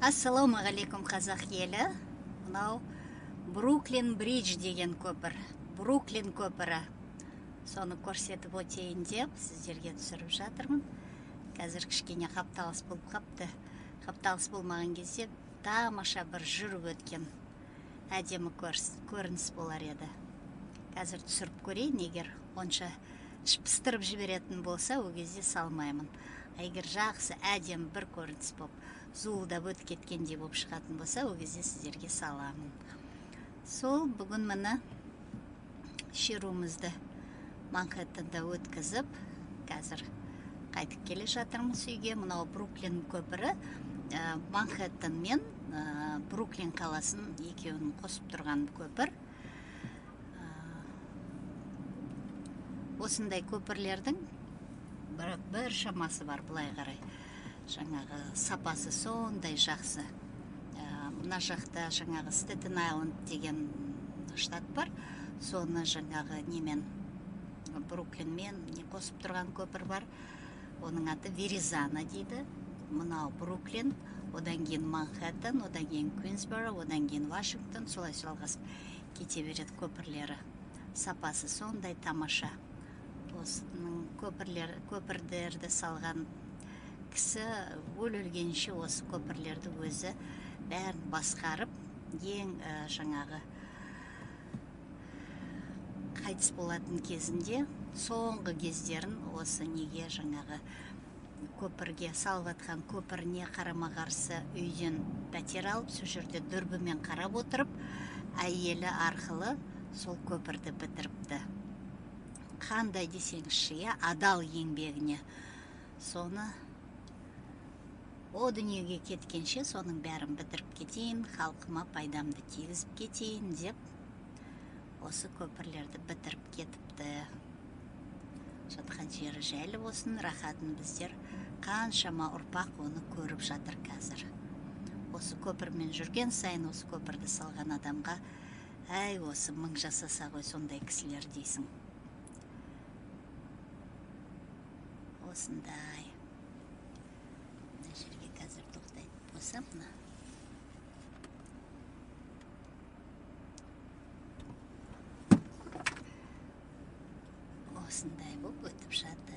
Ассалаумағалейкум қазақ елі. Мынау Бруклин Бридж деген көпір. Бруклин көпірі. Соны көрсетіп өтейін деп сіздерге түсіріп жатырмын. Қазір кішкене қапталыс болып қапты. Қапталыс болмаған кезде тамаша бір жүріп өткен әдемі көрініс болар еді. Қазір түсіріп көрейін, егер онша пыстырып жіберетін болса, ол кезде салмаймын. Егер жақсы әдемі бір көрініс болып, зуылдап өтіп кеткендей болып шығатын болса, ол кезде сіздерге саламын. Сол бүгін міне шеруімізді Манхэттенда өткізіп, қазір қайтып келе жатырмыз үйге. Мынау Бруклин көпірі Манхэттен мен Бруклин қаласын екеуін қосып тұрған көпір. Осындай көпірлердің бір шамасы бар, бұлай қарай. Жаңағы сапасы сондай жақсы. Мына жақта жаңағы Стейтен Айленд деген штат бар. Соны жаңағы немен Бруклинмен қосып тұрған көпір бар. Оның аты Веризана дейді. Мынау Бруклин, одан кейін Манхэттен, одан кейін Квинсборо, одан кейін Вашингтон, солай жалғасып кете береді көпірлері. Сапасы сондай тамаша. Осының көпірлерді салған кісі өлгенше осы көпірлерді өзі бәрін басқарып, ең жаңағы қайтыс болатын кезінде соңғы кездерін осы неге жаңағы көпірге салып атқан көпіріне қарама-қарсы үйден пәтер алып, сол жерде дүрбімен қарап отырып, әйелі арқылы сол көпірді бітіріпті. Қандай десеңізші, адал еңбегіне. Соны о дүниеге кеткенше соның бәрін бітіріп кетейін, халқыма пайдамды тигізіп кетейін деп осы көпірлерді бітіріп кетіпті. Жатқан жері жайлы болсын, рахатын біздер қаншама ұрпақ оны көріп жатыр қазір. Осы көпірмен жүрген сайын осы көпірді салған адамға, әй, осы мың жасаса ғой сондай кісілер дейсің. Осындай. Мына жерге қазір тоқтайтын болсам, мына. Осындай болып өтіп жатыр.